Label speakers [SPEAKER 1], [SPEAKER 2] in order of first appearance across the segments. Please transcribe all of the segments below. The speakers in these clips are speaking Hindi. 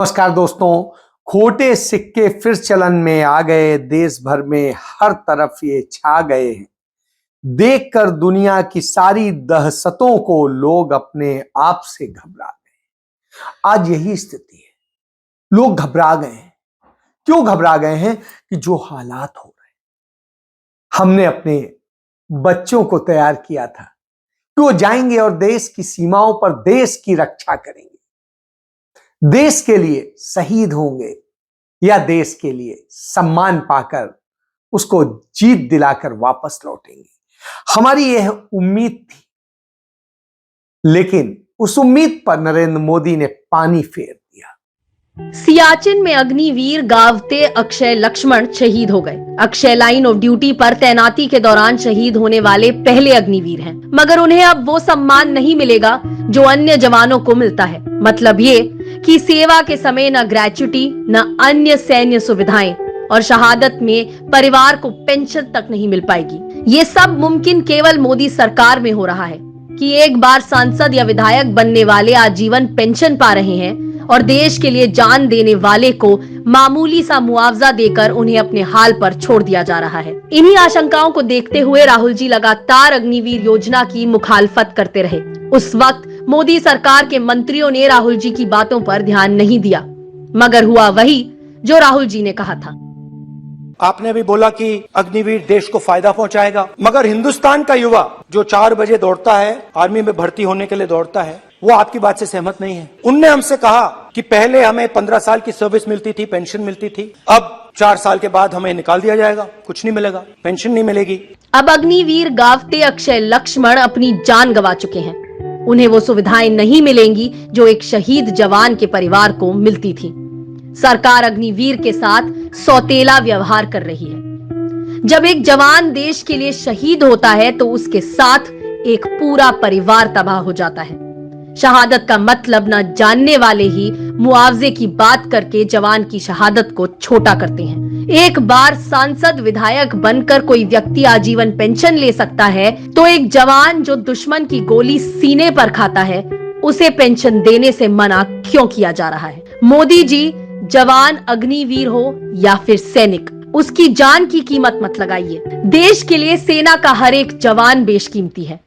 [SPEAKER 1] नमस्कार दोस्तों। खोटे सिक्के फिर चलन में आ गए, देश भर में हर तरफ ये छा गए हैं। देखकर दुनिया की सारी दहशतों को लोग अपने आप से घबरा गए। आज यही स्थिति है, लोग घबरा गए हैं। क्यों घबरा गए हैं? कि जो हालात हो रहे हैं। हमने अपने बच्चों को तैयार किया था कि वो जाएंगे और देश की सीमाओं पर देश की रक्षा करेंगे, देश के लिए शहीद होंगे या देश के लिए सम्मान पाकर उसको जीत दिलाकर वापस लौटेंगे। हमारी यह उम्मीद थी, लेकिन उस उम्मीद पर नरेंद्र मोदी ने पानी फेर दिया।
[SPEAKER 2] सियाचिन में अग्निवीर गावते अक्षय लक्ष्मण शहीद हो गए। अक्षय लाइन ऑफ ड्यूटी पर तैनाती के दौरान शहीद होने वाले पहले अग्निवीर हैं, मगर उन्हें अब वो सम्मान नहीं मिलेगा जो अन्य जवानों को मिलता है। मतलब ये कि सेवा के समय न ग्रेच्युटी, न अन्य सैन्य सुविधाएं और शहादत में परिवार को पेंशन तक नहीं मिल पाएगी। ये सब मुमकिन केवल मोदी सरकार में हो रहा है कि एक बार सांसद या विधायक बनने वाले आजीवन पेंशन पा रहे हैं और देश के लिए जान देने वाले को मामूली सा मुआवजा देकर उन्हें अपने हाल पर छोड़ दिया जा रहा है। इन्हीं आशंकाओं को देखते हुए राहुल जी लगातार अग्निवीर योजना की मुखालफत करते रहे। उस वक्त मोदी सरकार के मंत्रियों ने राहुल जी की बातों पर ध्यान नहीं दिया, मगर हुआ वही जो राहुल जी ने कहा था।
[SPEAKER 3] आपने भी बोला कि अग्निवीर देश को फायदा पहुंचाएगा, मगर हिंदुस्तान का युवा जो 4 बजे दौड़ता है, आर्मी में भर्ती होने के लिए दौड़ता है, वो आपकी बात से सहमत नहीं है। उनने हमसे कहा कि पहले हमें 15 साल की सर्विस मिलती थी, पेंशन मिलती थी, अब 4 साल के बाद हमें निकाल दिया जाएगा, कुछ नहीं मिलेगा, पेंशन नहीं मिलेगी।
[SPEAKER 2] अब अग्निवीर गावते अक्षय लक्ष्मण अपनी जान गंवा चुके हैं। उन्हें वो सुविधाएं नहीं मिलेंगी जो एक शहीद जवान के परिवार को मिलती थी। सरकार अग्निवीर के साथ सौतेला व्यवहार कर रही है। जब एक जवान देश के लिए शहीद होता है तो उसके साथ एक पूरा परिवार तबाह हो जाता है। शहादत का मतलब न जानने वाले ही मुआवजे की बात करके जवान की शहादत को छोटा करते हैं। एक बार सांसद विधायक बनकर कोई व्यक्ति आजीवन पेंशन ले सकता है, तो एक जवान जो दुश्मन की गोली सीने पर खाता है उसे पेंशन देने से मना क्यों किया जा रहा है? मोदी जी, जवान अग्निवीर हो या फिर सैनिक, उसकी जान की कीमत मत लगाइए। देश के लिए सेना का हर एक जवान बेशकीमती है।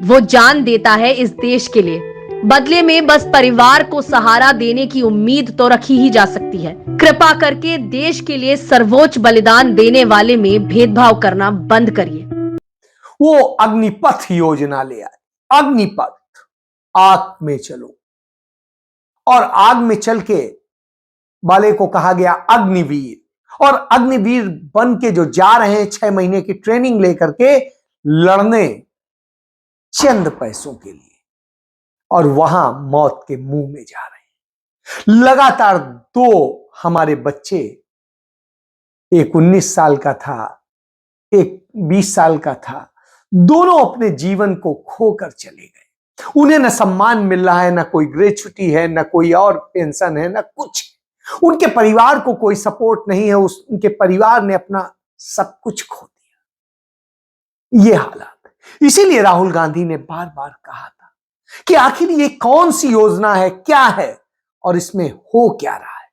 [SPEAKER 2] वो जान देता है इस देश के लिए, बदले में बस परिवार को सहारा देने की उम्मीद तो रखी ही जा सकती है। कृपा करके देश के लिए सर्वोच्च बलिदान देने वाले में भेदभाव करना बंद करिए।
[SPEAKER 1] वो अग्निपथ योजना ले आए। अग्निपथ, आग में चलो, और आग में चल के वाले को कहा गया अग्निवीर। और अग्निवीर बन के जो जा रहे हैं 6 महीने की ट्रेनिंग लेकर के लड़ने चंद पैसों के लिए, और वहां मौत के मुंह में जा रहे हैं। लगातार 2 हमारे बच्चे, एक 19 साल का था, एक 20 साल का था, दोनों अपने जीवन को खोकर चले गए। उन्हें न सम्मान मिल रहा है, न कोई ग्रेच्युटी है, न कोई और पेंशन है, न कुछ। उनके परिवार को कोई सपोर्ट नहीं है। उनके परिवार ने अपना सब कुछ खो दिया। ये हालात, इसीलिए राहुल गांधी ने बार बार कहा था कि आखिर ये कौन सी योजना है, क्या है और इसमें हो क्या रहा है।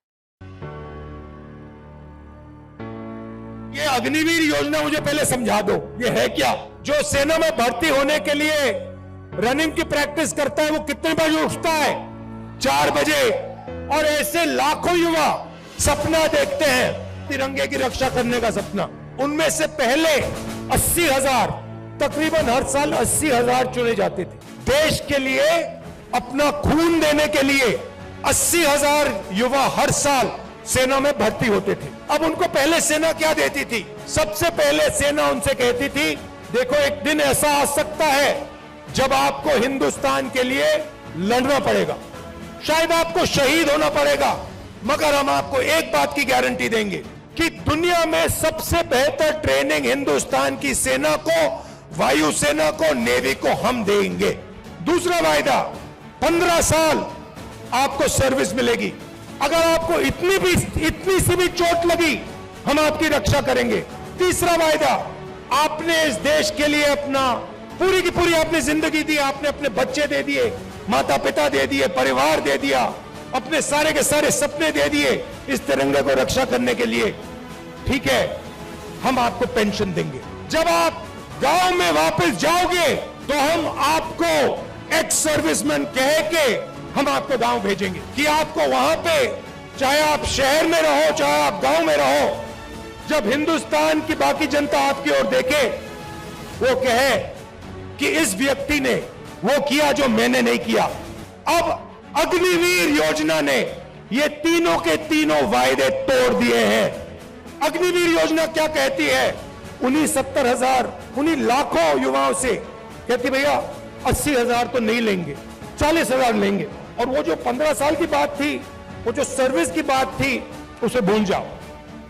[SPEAKER 4] ये अग्निवीर योजना मुझे पहले समझा दो, ये है क्या? जो सेना में भर्ती होने के लिए रनिंग की प्रैक्टिस करता है, वो कितने बजे उठता है? 4 बजे। और ऐसे लाखों युवा सपना देखते हैं, तिरंगे की रक्षा करने का सपना। उनमें से पहले 80,000, तकरीबन हर साल 80,000 चुने जाते थे। देश के लिए अपना खून देने के लिए 80,000 युवा हर साल सेना में भर्ती होते थे। अब उनको पहले सेना क्या देती थी? सबसे पहले सेना उनसे कहती थी, देखो एक दिन ऐसा आ सकता है जब आपको हिंदुस्तान के लिए लड़ना पड़ेगा, शायद आपको शहीद होना पड़ेगा, मगर हम आपको एक बात की गारंटी देंगे कि दुनिया में सबसे बेहतर ट्रेनिंग हिंदुस्तान की सेना को, वायुसेना को, नेवी को हम देंगे। दूसरा वायदा, 15 साल आपको सर्विस मिलेगी। अगर आपको इतनी सी भी चोट लगी, हम आपकी रक्षा करेंगे। तीसरा वायदा, आपने इस देश के लिए अपना पूरी की पूरी आपने जिंदगी दी, आपने अपने बच्चे दे दिए, माता पिता दे दिए, परिवार दे दिया, अपने सारे के सारे सपने दे दिए इस तिरंगे को रक्षा करने के लिए। ठीक है, हम आपको पेंशन देंगे। जब आप गांव में वापस जाओगे तो हम आपको एक्स सर्विसमैन कह के हम आपको गांव भेजेंगे कि आपको वहां पे, चाहे आप शहर में रहो चाहे आप गांव में रहो, जब हिंदुस्तान की बाकी जनता आपकी ओर देखे वो कहे कि इस व्यक्ति ने वो किया जो मैंने नहीं किया। अब अग्निवीर योजना ने ये तीनों के तीनों वायदे तोड़ दिए हैं। अग्निवीर योजना क्या कहती है? उन्हीं 70,000, उन्हीं लाखों युवाओं से कहती भैया 80,000 तो नहीं लेंगे, 40,000 लेंगे। और वो जो 15 साल की बात थी, वो जो सर्विस की बात थी, उसे भूल जाओ।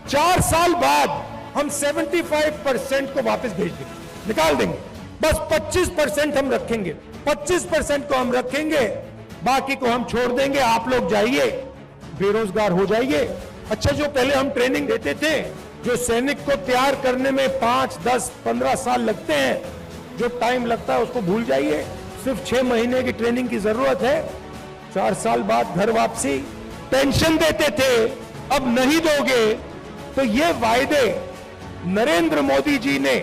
[SPEAKER 4] 4 साल बाद हम 75% को वापस भेज देंगे, निकाल देंगे। बस 25% हम रखेंगे, 25% को हम रखेंगे, बाकी को हम छोड़ देंगे। आप लोग जाइए, बेरोजगार हो जाइए। अच्छा, जो पहले हम ट्रेनिंग देते थे, जो सैनिक को तैयार करने में 5, 10, 15 साल लगते हैं, जो टाइम लगता है उसको भूल जाइए। सिर्फ 6 महीने की ट्रेनिंग की जरूरत है। 4 साल बाद घर वापसी। पेंशन देते थे, अब नहीं दोगे। तो ये वायदे नरेंद्र मोदी जी ने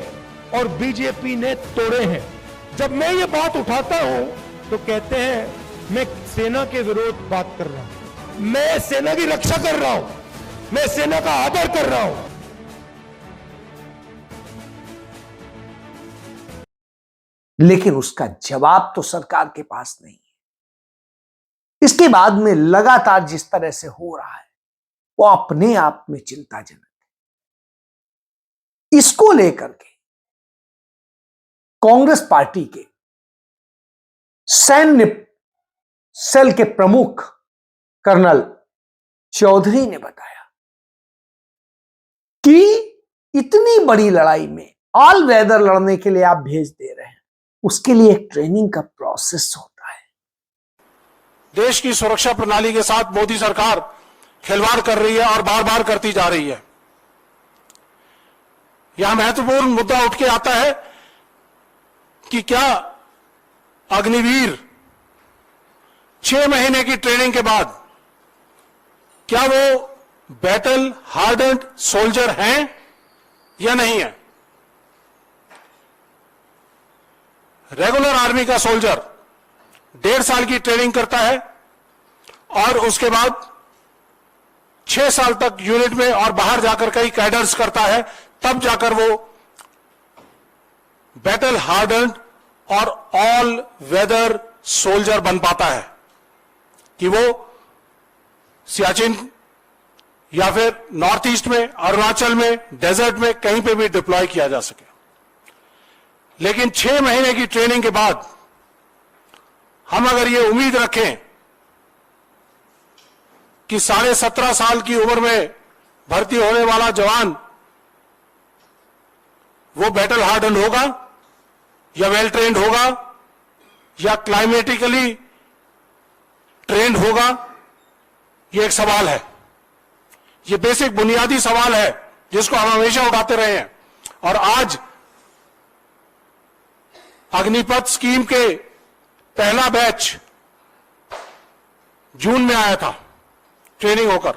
[SPEAKER 4] और बीजेपी ने तोड़े हैं। जब मैं ये बात उठाता हूं तो कहते हैं मैं सेना के विरोध बात कर रहा हूं, मैं सेना की रक्षा कर रहा हूं, मैं सेना का आदर कर रहा हूं।
[SPEAKER 1] लेकिन उसका जवाब तो सरकार के पास नहीं है। इसके बाद में लगातार जिस तरह से हो रहा है वो अपने आप में चिंताजनक है। इसको लेकर के कांग्रेस पार्टी के सैन्य सेल के प्रमुख कर्नल चौधरी ने बताया कि इतनी बड़ी लड़ाई में ऑल वेदर लड़ने के लिए आप भेज दे रहे हैं, उसके लिए एक ट्रेनिंग का प्रोसेस होता है।
[SPEAKER 5] देश की सुरक्षा प्रणाली के साथ मोदी सरकार खिलवाड़ कर रही है और बार बार करती जा रही है। यह महत्वपूर्ण मुद्दा उठ के आता है कि क्या अग्निवीर 6 महीने की ट्रेनिंग के बाद क्या वो बैटल हार्डेंड सोल्जर हैं या नहीं है? रेगुलर आर्मी का सोल्जर 1.5 साल की ट्रेनिंग करता है और उसके बाद 6 साल तक यूनिट में और बाहर जाकर कई कैडर्स करता है, तब जाकर वो बैटल हार्डन्ड और ऑल वेदर सोल्जर बन पाता है कि वो सियाचिन या फिर नॉर्थ ईस्ट में, अरुणाचल में, डेजर्ट में कहीं पे भी डिप्लॉय किया जा सके। लेकिन 6 महीने की ट्रेनिंग के बाद हम अगर ये उम्मीद रखें कि 17.5 साल की उम्र में भर्ती होने वाला जवान वो बैटल हार्डन होगा या वेल ट्रेंड होगा या क्लाइमेटिकली ट्रेंड होगा, ये एक सवाल है। ये बेसिक बुनियादी सवाल है जिसको हम हमेशा उठाते रहे हैं। और आज अग्निपथ स्कीम के पहला बैच जून में आया था ट्रेनिंग होकर,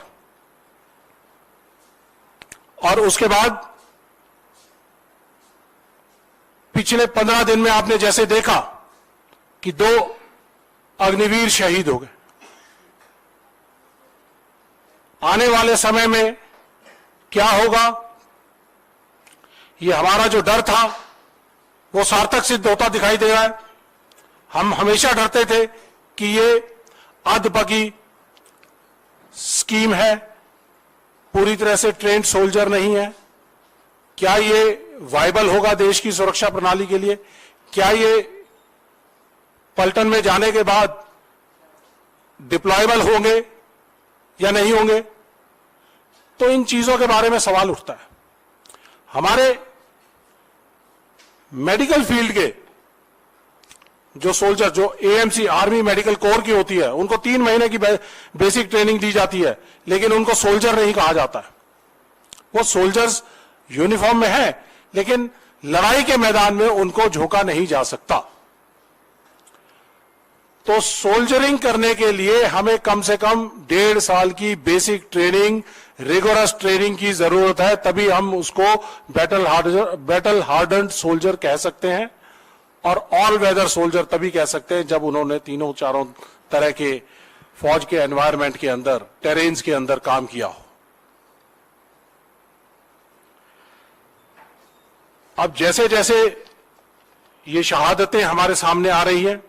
[SPEAKER 5] और उसके बाद पिछले 15 दिन में आपने जैसे देखा कि 2 अग्निवीर शहीद हो गए। आने वाले समय में क्या होगा, ये हमारा जो डर था वो सार्थक सिद्ध होता दिखाई दे रहा है। हम हमेशा डरते थे कि ये अधबगी स्कीम है, पूरी तरह से ट्रेंड सोल्जर नहीं है। क्या ये वायबल होगा देश की सुरक्षा प्रणाली के लिए? क्या ये पलटन में जाने के बाद डिप्लॉयबल होंगे या नहीं होंगे? तो इन चीजों के बारे में सवाल उठता है। हमारे मेडिकल फील्ड के जो सोल्जर, जो एएमसी आर्मी मेडिकल कोर की होती है, उनको 3 महीने की बेसिक ट्रेनिंग दी जाती है, लेकिन उनको सोल्जर नहीं कहा जाता है। वो सोल्जर्स यूनिफॉर्म में है, लेकिन लड़ाई के मैदान में उनको झोंका नहीं जा सकता। तो सोल्जरिंग करने के लिए हमें कम से कम 1.5 साल की बेसिक ट्रेनिंग, रिगोरस ट्रेनिंग की जरूरत है, तभी हम उसको बैटल हार्डन्ड सोल्जर कह सकते हैं। और ऑल वेदर सोल्जर तभी कह सकते हैं जब उन्होंने तीनों चारों तरह के फौज के एनवायरनमेंट के अंदर, टेरेन्स के अंदर काम किया हो। अब जैसे जैसे ये शहादतें हमारे सामने आ रही हैं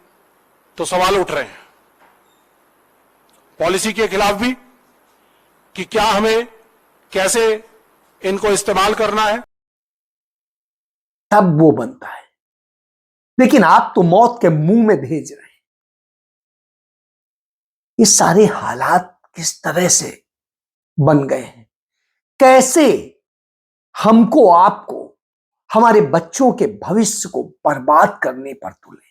[SPEAKER 5] तो सवाल उठ रहे हैं पॉलिसी के खिलाफ भी कि क्या हमें कैसे इनको इस्तेमाल करना है।
[SPEAKER 1] तब वो बनता है, लेकिन आप तो मौत के मुंह में भेज रहे हैं। ये सारे हालात किस तरह से बन गए हैं, कैसे हमको आपको हमारे बच्चों के भविष्य को बर्बाद करने पर तुले।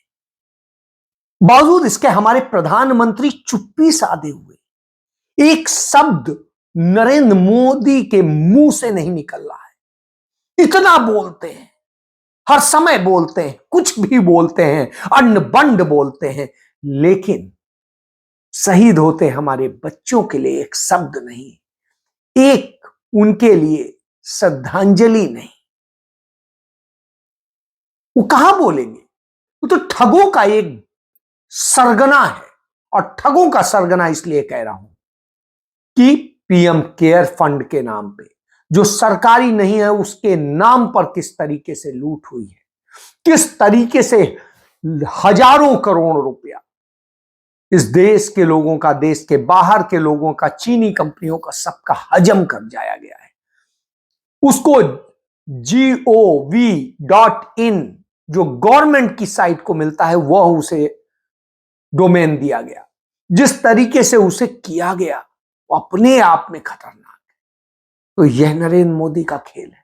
[SPEAKER 1] बावजूद इसके हमारे प्रधानमंत्री चुप्पी साधे हुए, एक शब्द नरेंद्र मोदी के मुंह से नहीं निकल रहा है। इतना बोलते हैं, हर समय बोलते हैं, कुछ भी बोलते हैं, अन्न बंड बोलते हैं, लेकिन शहीद होते हमारे बच्चों के लिए एक शब्द नहीं, एक उनके लिए श्रद्धांजलि नहीं। वो कहां बोलेंगे? वो तो ठगों का एक सरगना है, और ठगों का सरगना इसलिए कह रहा हूं कि पीएम केयर फंड के नाम पे, जो सरकारी नहीं है, उसके नाम पर किस तरीके से लूट हुई है, किस तरीके से हजारों करोड़ रुपया इस देश के लोगों का, देश के बाहर के लोगों का, चीनी कंपनियों का, सबका हजम कर जाया गया है। उसको gov.in जो गवर्नमेंट की साइट को मिलता है, वह उसे डोमेन दिया गया। जिस तरीके से उसे किया गया वो अपने आप में खतरनाक है। तो यह नरेंद्र मोदी का खेल है,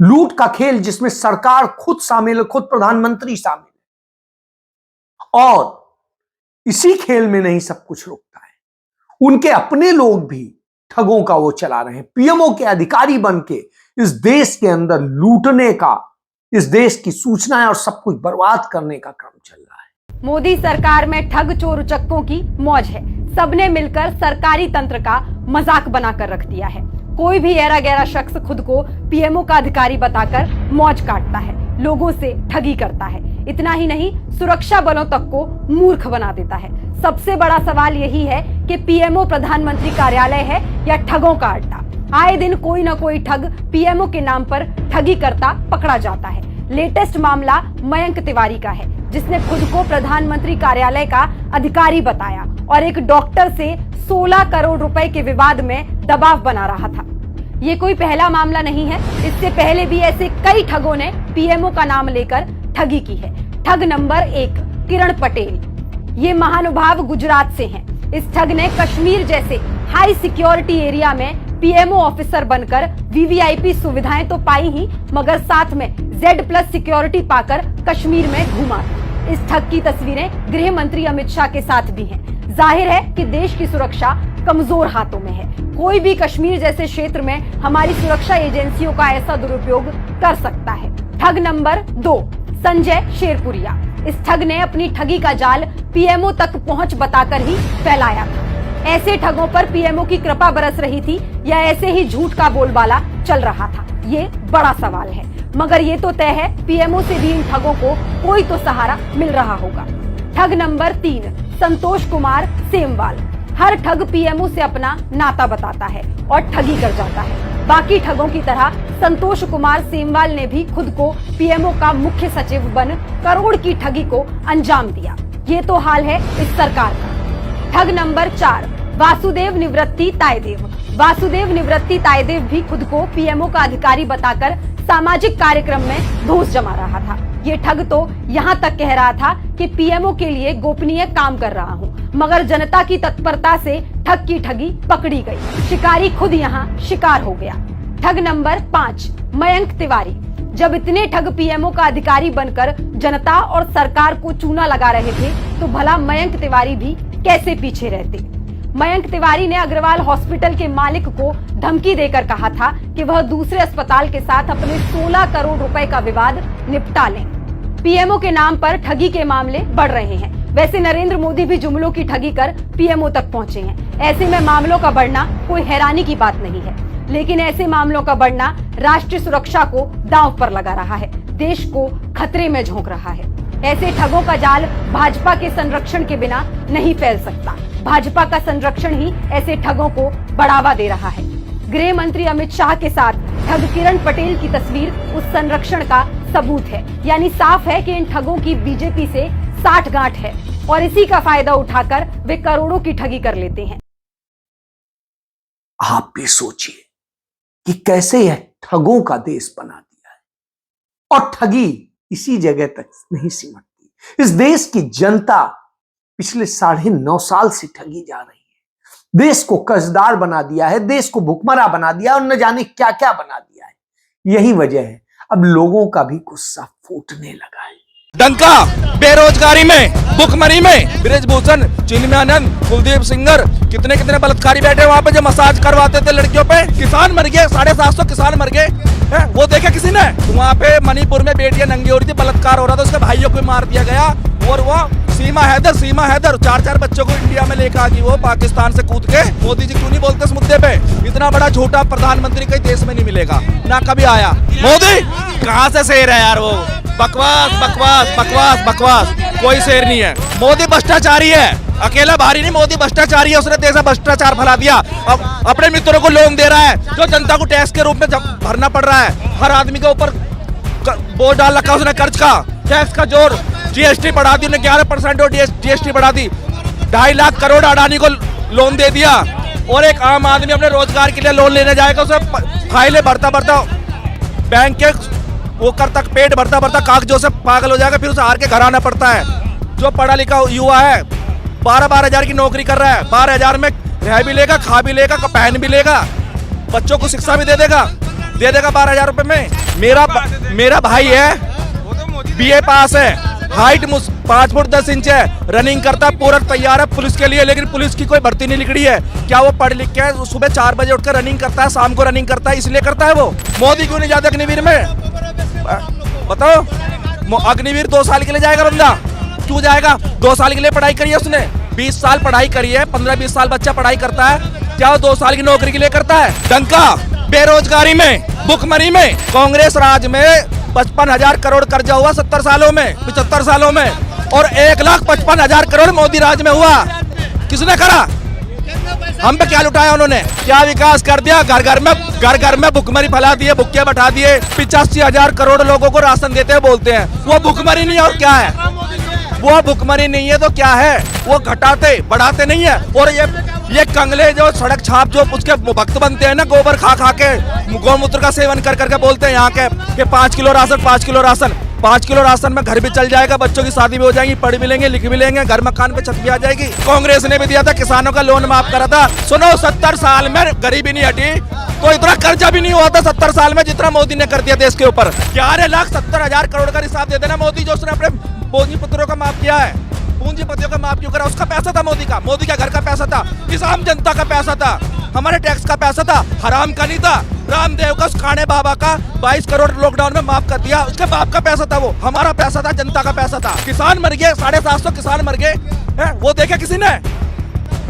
[SPEAKER 1] लूट का खेल, जिसमें सरकार खुद शामिल है, खुद प्रधानमंत्री शामिल है। और इसी खेल में नहीं सब कुछ रुकता है, उनके अपने लोग भी ठगों का वो चला रहे हैं। पीएमओ के अधिकारी बन के इस देश के अंदर लूटने का, इस देश की सूचनाएं और सब कुछ बर्बाद करने का काम चल रहा है।
[SPEAKER 6] मोदी सरकार में ठग चोर उचक्कों की मौज है। सबने मिलकर सरकारी तंत्र का मजाक बनाकर रख दिया है। कोई भी ऐरा गैरा शख्स खुद को पीएमओ का अधिकारी बताकर मौज काटता है, लोगों से ठगी करता है। इतना ही नहीं, सुरक्षा बलों तक को मूर्ख बना देता है। सबसे बड़ा सवाल यही है कि पीएमओ प्रधानमंत्री कार्यालय है या ठगों का अड्डा। आए दिन कोई न कोई ठग पीएमओ के नाम पर ठगी करता पकड़ा जाता है। लेटेस्ट मामला मयंक तिवारी का है, जिसने खुद को प्रधानमंत्री कार्यालय का अधिकारी बताया और एक डॉक्टर से 16 करोड़ रुपए के विवाद में दबाव बना रहा था। ये कोई पहला मामला नहीं है, इससे पहले भी ऐसे कई ठगों ने पीएमओ का नाम लेकर ठगी की है। ठग नंबर 1 किरण पटेल, ये महानुभाव गुजरात से हैं। इस ठग ने कश्मीर जैसे हाई सिक्योरिटी एरिया में पीएमओ ऑफिसर बनकर वीवीआईपी सुविधाएं तो पाई ही, मगर साथ में Z+ सिक्योरिटी पाकर कश्मीर में घूमा। इस ठग की तस्वीरें गृह मंत्री अमित शाह के साथ भी हैं। जाहिर है कि देश की सुरक्षा कमजोर हाथों में है। कोई भी कश्मीर जैसे क्षेत्र में हमारी सुरक्षा एजेंसियों का ऐसा दुरुपयोग कर सकता है। ठग नंबर 2 संजय शेरपुरिया, इस ठग ने अपनी ठगी का जाल पीएमओ तक पहुंच बताकर ही फैलाया था। ऐसे ठगों पर पीएमओ की कृपा बरस रही थी या ऐसे ही झूठ का बोलबाला चल रहा था, ये बड़ा सवाल है। मगर ये तो तय है, पीएमओ से भी इन ठगों को कोई तो सहारा मिल रहा होगा। ठग नंबर 3 संतोष कुमार सेमवाल, हर ठग पीएमओ से अपना नाता बताता है और ठगी कर जाता है। बाकी ठगों की तरह संतोष कुमार सेमवाल ने भी खुद को पीएमओ का मुख्य सचिव बन करोड़ की ठगी को अंजाम दिया। ये तो हाल है इस सरकार का। ठग नंबर 4 वासुदेव निवृत्ति तायदेव, वासुदेव निवृत्ति तायदेव भी खुद को पीएमओ का अधिकारी बताकर सामाजिक कार्यक्रम में धौंस जमा रहा था। ये ठग तो यहाँ तक कह रहा था कि पीएमओ के लिए गोपनीय काम कर रहा हूँ, मगर जनता की तत्परता से ठग की ठगी पकड़ी गई। शिकारी खुद यहाँ शिकार हो गया। ठग नंबर 5 मयंक तिवारी, जब इतने ठग पीएमओ का अधिकारी बनकर जनता और सरकार को चूना लगा रहे थे, तो भला मयंक तिवारी भी कैसे पीछे रहते। मयंक तिवारी ने अग्रवाल हॉस्पिटल के मालिक को धमकी देकर कहा था कि वह दूसरे अस्पताल के साथ अपने 16 करोड़ रुपए का विवाद निपटा लें। पीएमओ के नाम पर ठगी के मामले बढ़ रहे हैं। वैसे नरेंद्र मोदी भी जुमलों की ठगी कर पीएमओ तक पहुंचे हैं। ऐसे में मामलों का बढ़ना कोई हैरानी की बात नहीं है, लेकिन ऐसे मामलों का बढ़ना राष्ट्रीय सुरक्षा को दांव पर लगा रहा है, देश को खतरे में झोंक रहा है। ऐसे ठगों का जाल भाजपा के संरक्षण के बिना नहीं फैल सकता। भाजपा का संरक्षण ही ऐसे ठगों को बढ़ावा दे रहा है। गृह मंत्री अमित शाह के साथ ठग किरण पटेल की तस्वीर उस संरक्षण का सबूत है। यानी साफ है कि इन ठगों की बीजेपी से साठगांठ है और इसी का फायदा उठाकर वे करोड़ों की ठगी कर लेते हैं।
[SPEAKER 1] आप भी सोचिए कि कैसे यह ठगों का देश बना दिया है। और ठगी इसी जगह तक नहीं सिमटती। इस देश की जनता पिछले 9.5 साल से ठगी जा रही है। देश को कर्जदार बना दिया है, देश को भुखमरा बना दिया और न जाने क्या क्या बना दिया है। यही वजह है अब लोगों का भी गुस्सा फूटने लगा है।
[SPEAKER 7] डंका बेरोजगारी में, भुखमरी में, बृजभूषण, चिन्मयानंद, कुलदीप सिंगर, कितने कितने बलात्कारी बैठे वहां पे जो मसाज करवाते थे लड़कियों पे। किसान मर गए, 750 किसान मर गए। वो देखा किसी ने? वहां पे मणिपुर में बेटियां नंगी हो रही थी, बलात्कार हो रहा था, उसके भाइयों को मार दिया गया। और वो सीमा हैदर 4 बच्चों को इंडिया में लेकर आ गई, वो पाकिस्तान से कूद के। मोदी जी क्यों नहीं बोलते इस मुद्दे पे? इतना बड़ा झूठा प्रधानमंत्री कई देश में नहीं मिलेगा, ना कभी आया। मोदी कहाँ से शेर है यार? वो बकवास बकवास बकवास बकवास, कोई शेर नहीं है। मोदी भ्रष्टाचारी है, अकेला भारी नहीं, मोदी भ्रष्टाचारी है। उसने देश में भ्रष्टाचार फैला दिया। अब अपने मित्रों को लोन दे रहा है जो जनता को टैक्स के रूप में भरना पड़ रहा है। हर आदमी के ऊपर बोझ डाल रखा उसने, कर्ज का, टैक्स का जोर। जीएसटी बढ़ा दी, 11% और जीएसटी बढ़ा दी। 2.5 लाख करोड़ अडानी को लोन दे दिया। और एक आम आदमी अपने रोजगार के लिए लोन लेने जाएगा, उसे फाइलें भरता बैंक के वो करता, पेट भरता कागजों से पागल हो जाएगा, फिर उसे हार के घर आना पड़ता है। जो पढ़ा लिखा युवा है 12 हजार की नौकरी कर रहा है, 12 हजार में रह भी लेगा, खा भी लेगा, पहन भी लेगा, बच्चों को शिक्षा भी दे देगा 12 हजार रुपए में। मेरा भाई है, बीए पास है, हाइट 5 फुट 10 इंच है, रनिंग करता है, पूरा तैयार है पुलिस के लिए, लेकिन पुलिस की कोई भर्ती नहीं निकली है। क्या वो पढ़ लिख के सुबह 4 बजे उठकर रनिंग करता है, शाम को रनिंग करता है, इसलिए करता है वो? मोदी क्यों नहीं जाता अग्निवीर में? बताओ। अग्निवीर 2 साल के लिए जाएगा बंदा, क्यों जाएगा? 2 साल के लिए पढ़ाई करी है उसने, 20 साल पढ़ाई करी है। 15-20 साल बच्चा पढ़ाई करता है, क्या वो 2 साल की नौकरी के लिए करता है? डंका बेरोजगारी में, भुखमरी में, कांग्रेस राज में 55,000 करोड़ कर्जा हुआ 70 सालों में, 75 सालों में, और 1,55,000 करोड़ मोदी राज में हुआ। किसने करा? हम पे क्या लुटाया उन्होंने? क्या विकास कर दिया? घर घर में भुखमरी फैला दिए, भुक्के बैठा दिए। 85,000 करोड़ लोगों को राशन देते हैं, बोलते हैं वो भुखमरी नहीं है और क्या है? वो भुखमरी नहीं है तो क्या है? वो घटाते बढ़ाते नहीं है। और ये कंगले जो सड़क छाप जो उसके भक्त बनते हैं ना, गोबर खा के, गौमूत्र का सेवन कर करके बोलते हैं यहाँ के 5 kilo ration 5 kilo ration. 5 kilo ration में घर भी चल जाएगा, बच्चों की शादी भी हो जाएगी, पढ़ भी लेंगे, लिख भी लेंगे, घर मकान पे छत भी आ जाएगी। कांग्रेस ने भी दिया था, किसानों का लोन माफ करा था। सुनो, 70 साल में गरीबी नहीं हटी तो इतना कर्जा भी नहीं हुआ था 70 साल में जितना मोदी ने कर दिया देश के ऊपर। 11,70,000 करोड़ का हिसाब दे देना मोदी, जो उसने अपने पूंजीपतियों का माफ किया है। पूंजीपतियों का माफ क्यों करा? उसका पैसा था मोदी का घर का पैसा था, इस आम जनता का पैसा था, हमारे टैक्स का पैसा था, हराम का नहीं था। रामदेव का, खाने बाबा का 22 करोड़ लॉकडाउन में माफ कर दिया, उसके बाप का पैसा था, वो हमारा पैसा था, जनता का पैसा था। किसान मर गए, 750 किसान मर गए। वो देखा किसी ने?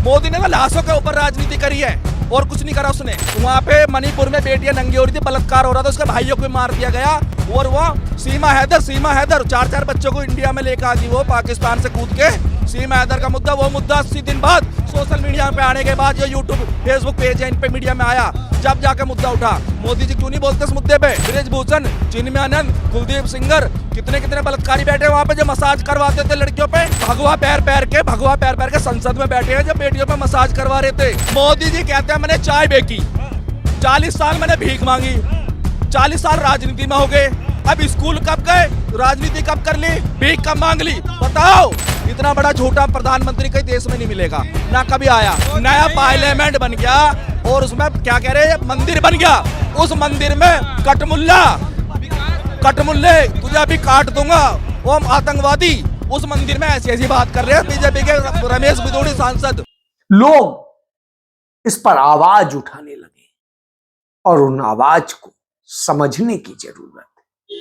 [SPEAKER 7] मोदी ने लाशों के ऊपर राजनीति करी है और कुछ नहीं करा उसने। वहाँ पे मणिपुर में बेटियां नंगी हो रही थी, बलात्कार हो रहा था, उसके भाइयों को मार दिया गया। और वो सीमा हैदर 4 बच्चों को इंडिया में लेकर आ गई, वो पाकिस्तान से कूद के। सीमा हैदर का मुद्दा, वो मुद्दा 80 दिन बाद सोशल मीडिया पे आने के बाद, जो यूट्यूब फेसबुक पेज है इन पे मीडिया में आया, जब जाके मुद्दा उठा। मोदी जी क्यों नहीं बोलते इस मुद्दे पे? बृजभूषण, चिन्मयानंद, कुलदीप सिंगर, कितने कितने बलात्कारी बैठे वहाँ पे जो मसाज करवाते थे लड़कियों पे। भगवा पैर के संसद में बैठे हैं जो बेटियों पे मसाज करवा रहे थे। मोदी जी कहते हैं मैंने चाय बेची, 40 साल मैंने भीख मांगी, 40 साल राजनीति में हो गए, अब स्कूल कब गए, राजनीति कब कर ली, भीख कब मांग ली? बताओ। इतना बड़ा झूठा प्रधानमंत्री कई देश में नहीं मिलेगा, ना कभी आया। नया पार्लियामेंट बन गया और उसमें क्या कह रहे हैं, मंदिर बन गया। उस मंदिर में कटमुल्ले तुझे अभी काट दूंगा, वो आतंकवादी उस मंदिर में ऐसी बात कर रहे हैं बीजेपी के रमेश बिदोड़ी सांसद।
[SPEAKER 1] लोग इस पर आवाज उठाने लगे और उन आवाज को समझने की जरूरत है।